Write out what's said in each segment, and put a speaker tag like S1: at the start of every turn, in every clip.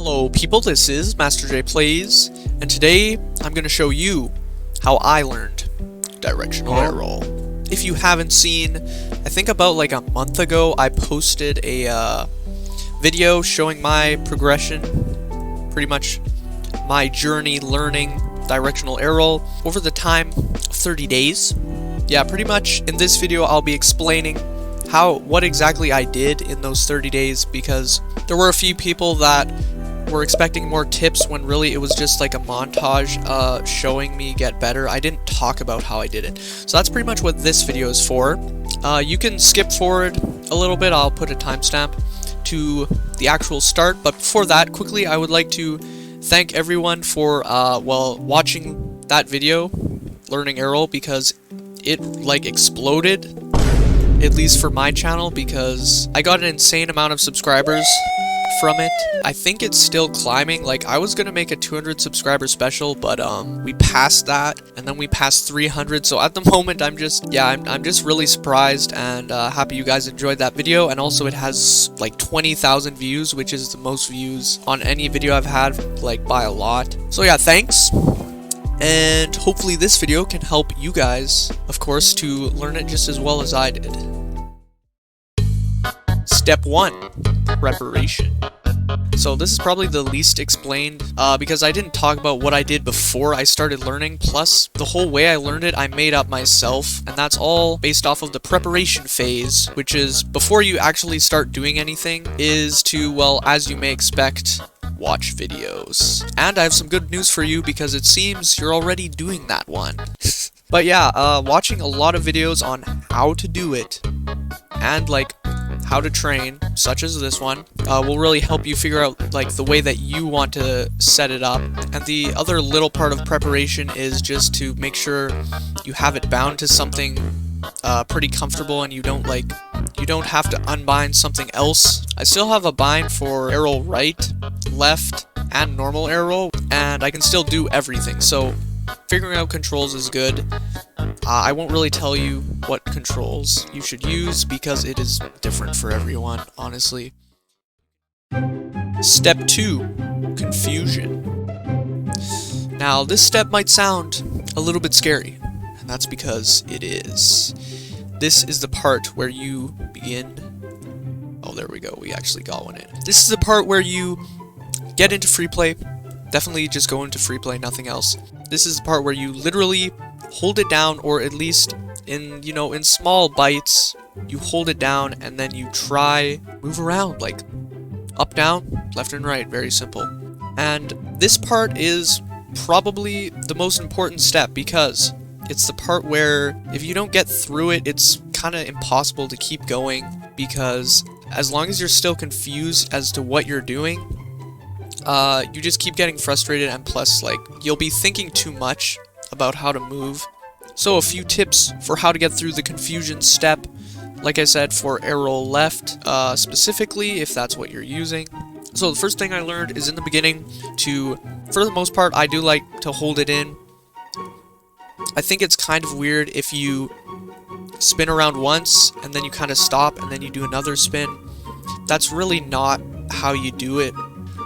S1: Hello people, this is Master J Plays, and today I'm going to show you how I learned directional arrow. If you haven't seen, I think about like a month ago I posted a video showing my progression, pretty much my journey learning directional arrow over the time of 30 days. Yeah, pretty much in this video I'll be explaining what exactly I did in those 30 days, because there were a few people that were expecting more tips when really it was just like a montage showing me get better. I didn't talk about how I did it. So that's pretty much what this video is for. You can skip forward a little bit, I'll put a timestamp to the actual start, but before that, quickly I would like to thank everyone for watching that video, Learning Arrow, because it like exploded, at least for my channel, because I got an insane amount of subscribers from it. I think it's still climbing. Like, I was gonna make a 200 subscriber special, but we passed that, and then we passed 300. So at the moment I'm just really surprised and happy you guys enjoyed that video. And also it has like 20,000 views, which is the most views on any video I've had, like by a lot. So yeah, thanks. And hopefully this video can help you guys, of course, to learn it just as well as I did. Step 1. Preparation. So this is probably the least explained, because I didn't talk about what I did before I started learning, plus the whole way I learned it I made up myself, and that's all based off of the preparation phase, which is before you actually start doing anything, is to, well, as you may expect, watch videos. And I have some good news for you, because it seems you're already doing that one. But yeah, watching a lot of videos on how to do it, and like how to train, such as this one, will really help you figure out like the way that you want to set it up. And the other little part of preparation is just to make sure you have it bound to something pretty comfortable, and you don't have to unbind something else. I still have a bind for arrow right, left, and normal arrow, and I can still do everything, so figuring out controls is good. I won't really tell you what controls you should use, because it is different for everyone, honestly. Step 2. Confusion. Now, this step might sound a little bit scary, and that's because it is. This is the part where you begin... Oh, there we go, we actually got one in. This is the part where you get into free play. Definitely just go into free play, nothing else. This is the part where you literally hold it down, or at least in small bites, you hold it down and then you try move around, like up, down, left and right, very simple. And this part is probably the most important step, because it's the part where if you don't get through it, it's kind of impossible to keep going, because as long as you're still confused as to what you're doing, you just keep getting frustrated, and plus, like, you'll be thinking too much about how to move. So a few tips for how to get through the confusion step, like I said, for arrow left, specifically, if that's what you're using. So the first thing I learned is in the beginning for the most part, I do like to hold it in. I think it's kind of weird if you spin around once, and then you kind of stop, and then you do another spin. That's really not how you do it.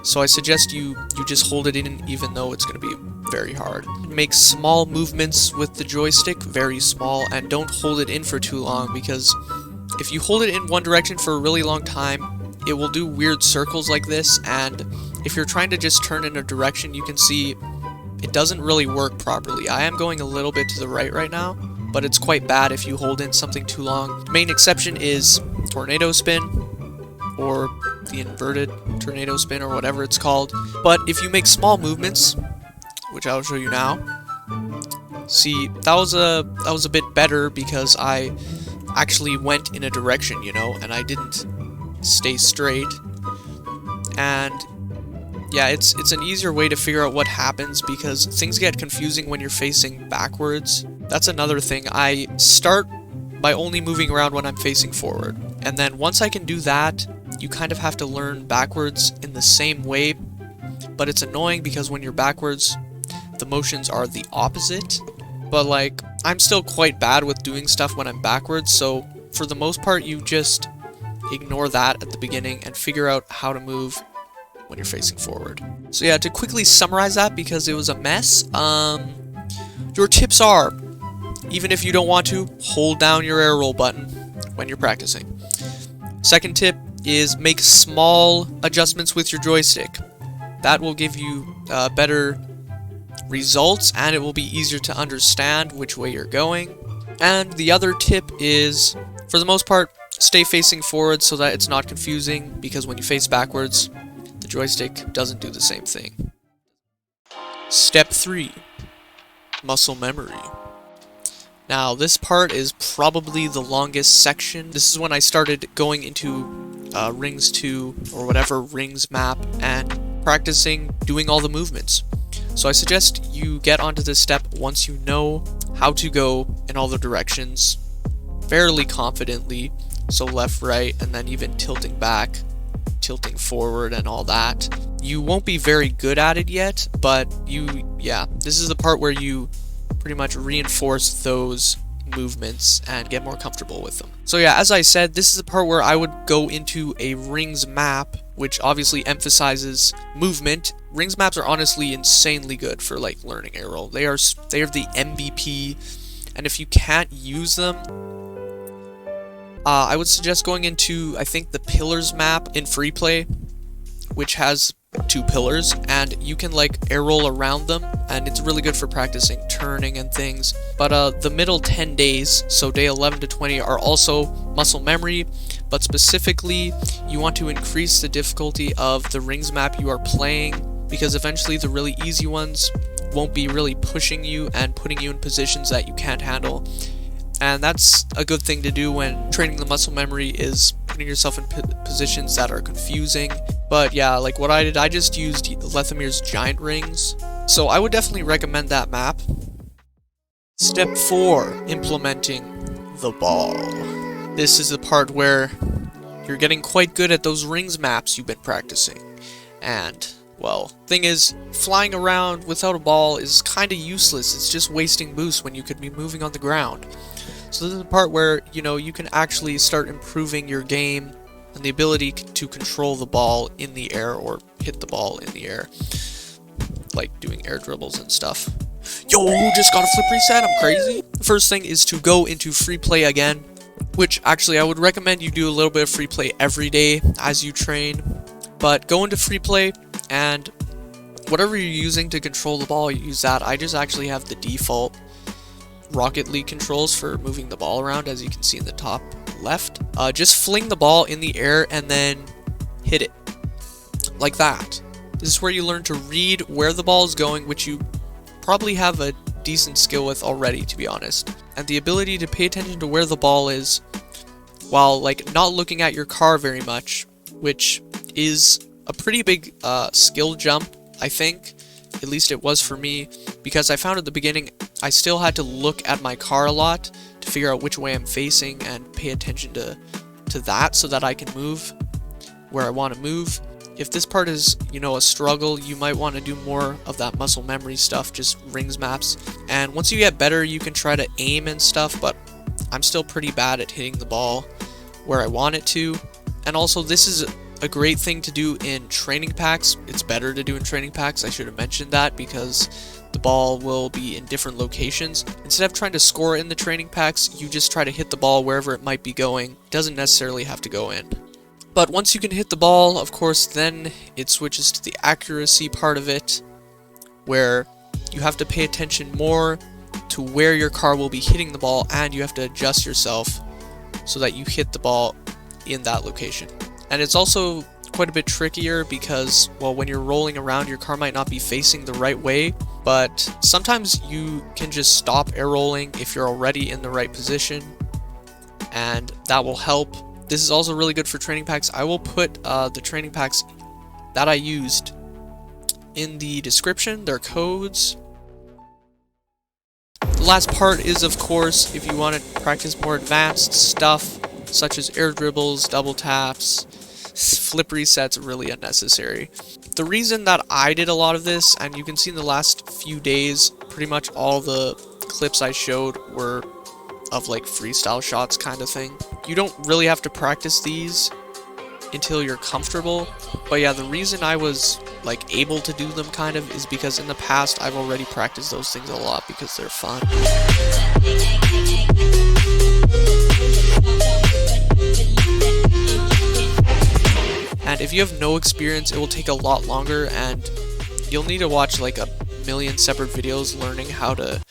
S1: So I suggest you just hold it in, even though it's going to be very hard. Make small movements with the joystick, very small, and don't hold it in for too long, because if you hold it in one direction for a really long time, it will do weird circles like this, and if you're trying to just turn in a direction, you can see it doesn't really work properly. I am going a little bit to the right now, but it's quite bad if you hold in something too long. The main exception is tornado spin, or the inverted tornado spin, or whatever it's called. But if you make small movements, which I'll show you now, see, that was a bit better, because I actually went in a direction, and I didn't stay straight. And yeah, it's an easier way to figure out what happens, because things get confusing when you're facing backwards. That's another thing. I start by only moving around when I'm facing forward, and then once I can do that, you kind of have to learn backwards in the same way, but it's annoying because when you're backwards, the motions are the opposite. But like, I'm still quite bad with doing stuff when I'm backwards, so for the most part, you just ignore that at the beginning and figure out how to move when you're facing forward. So yeah, to quickly summarize that, because it was a mess, your tips are, even if you don't want to, hold down your air roll button when you're practicing. Second tip is make small adjustments with your joystick. That will give you better results, and it will be easier to understand which way you're going. And the other tip is, for the most part, stay facing forward so that it's not confusing, because when you face backwards, the joystick doesn't do the same thing. Step 3. Muscle memory. Now, this part is probably the longest section. This is when I started going into Rings 2, or whatever Rings map, and practicing doing all the movements. So I suggest you get onto this step once you know how to go in all the directions fairly confidently. So left, right, and then even tilting back, tilting forward, and all that. You won't be very good at it yet, but this is the part where you pretty much reinforce those movements and get more comfortable with them. So yeah, as I said, this is the part where I would go into a Rings map, which obviously emphasizes movement. Rings maps are honestly insanely good for like learning air roll. They are the MVP, and if you can't use them, I would suggest going into, I think, the Pillars map in free play, which has 2 pillars, and you can like air roll around them, and it's really good for practicing turning and things. But the middle 10 days, so day 11 to 20, are also muscle memory, but specifically you want to increase the difficulty of the Rings map you are playing, because eventually the really easy ones won't be really pushing you and putting you in positions that you can't handle. And that's a good thing to do when training the muscle memory, is putting yourself in positions that are confusing. But yeah, like what I did, I just used Lethamir's giant rings. So I would definitely recommend that map. Step 4, implementing the ball. This is the part where you're getting quite good at those Rings maps you've been practicing. And, well, thing is, flying around without a ball is kind of useless. It's just wasting boost when you could be moving on the ground. So this is the part where, you know, you can actually start improving your game and the ability to control the ball in the air, or hit the ball in the air, like doing air dribbles and stuff. Yo, just got a flip reset, I'm crazy. The first thing is to go into free play again, which actually I would recommend you do a little bit of free play every day as you train. But go into free play, and whatever you're using to control the ball, you use that. I just actually have the default Rocket League controls for moving the ball around, as you can see in the top left. Just fling the ball in the air and then hit it like that. This is where you learn to read where the ball is going, which you probably have a decent skill with already, to be honest. And the ability to pay attention to where the ball is while like not looking at your car very much, which is a pretty big skill jump, I think. At least it was for me, because I found at the beginning I still had to look at my car a lot to figure out which way I'm facing and pay attention to that, so that I can move where I want to move. If this part is, you know, a struggle, you might want to do more of that muscle memory stuff, just Rings maps. And once you get better, you can try to aim and stuff, but I'm still pretty bad at hitting the ball where I want it to. And also, this is a great thing to do in training packs. It's better to do in training packs. I should have mentioned that, because the ball will be in different locations. Instead of trying to score in the training packs, you just try to hit the ball wherever it might be going. It doesn't necessarily have to go in. But once you can hit the ball, of course, then it switches to the accuracy part of it, where you have to pay attention more to where your car will be hitting the ball, and you have to adjust yourself so that you hit the ball in that location. And it's also quite a bit trickier because, well, when you're rolling around, your car might not be facing the right way, but sometimes you can just stop air rolling if you're already in the right position, and that will help. This is also really good for training packs. I will put the training packs that I used in the description, their codes. The last part is, of course, if you want to practice more advanced stuff, such as air dribbles, double taps, flip resets, really unnecessary. The reason that I did a lot of this, and you can see in the last few days, pretty much all the clips I showed were of like freestyle shots kind of thing. You don't really have to practice these until you're comfortable, But yeah, the reason I was like able to do them kind of is because in the past I've already practiced those things a lot because they're fun. And if you have no experience, it will take a lot longer, and you'll need to watch like a million separate videos learning how to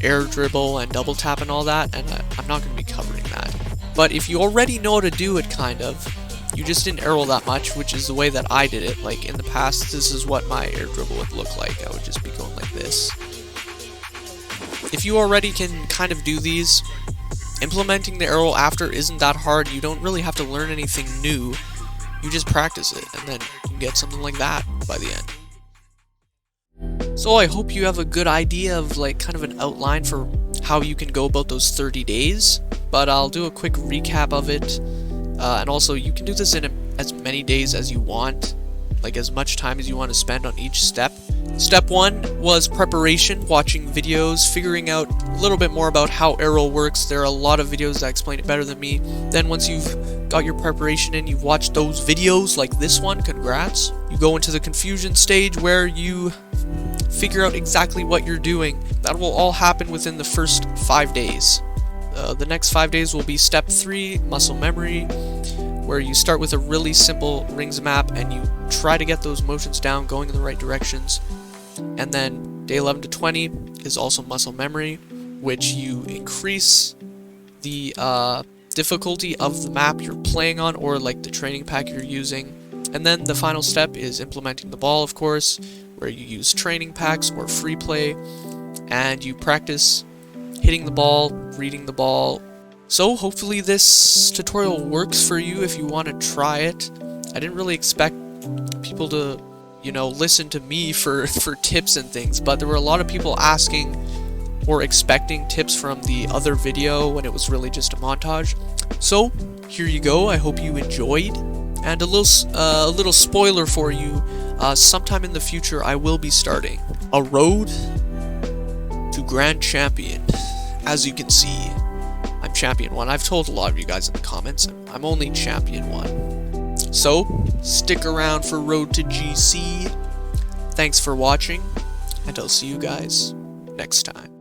S1: air dribble and double tap and all that, and I'm not going to be covering that. But if you already know how to do it, kind of, you just didn't aerial that much, which is the way that I did it. Like in the past, this is what my air dribble would look like. I would just be going like this. If you already can kind of do these, implementing the aerial after isn't that hard. You don't really have to learn anything new. You just practice it, and then you can get something like that by the end. So I hope you have a good idea of like kind of an outline for how you can go about those 30 days, but I'll do a quick recap of it, and also you can do this in as many days as you want, like as much time as you want to spend on each step. Step 1 was preparation, watching videos, figuring out a little bit more about how aerial works. There are a lot of videos that explain it better than me. Then once you've got your preparation in, you've watched those videos like this one, congrats. You go into the confusion stage where you figure out exactly what you're doing. That will all happen within the first 5 days. The next 5 days will be step 3, muscle memory, where you start with a really simple rings map and you try to get those motions down, going in the right directions. And then day 11 to 20 is also muscle memory, which you increase the difficulty of the map you're playing on, or like the training pack you're using. And then the final step is implementing the ball, of course, where you use training packs or free play, and you practice hitting the ball, reading the ball. So hopefully this tutorial works for you if you want to try it. I didn't really expect people to, you know, listen to me for tips and things, but there were a lot of people asking or expecting tips from the other video when it was really just a montage. So here you go. I hope you enjoyed. And a little spoiler for you, sometime in the future I will be starting a road to Grand Champion. As you can see, I'm Champion 1. I've told a lot of you guys in the comments, I'm only Champion 1. So, stick around for Road to GC. Thanks for watching, and I'll see you guys next time.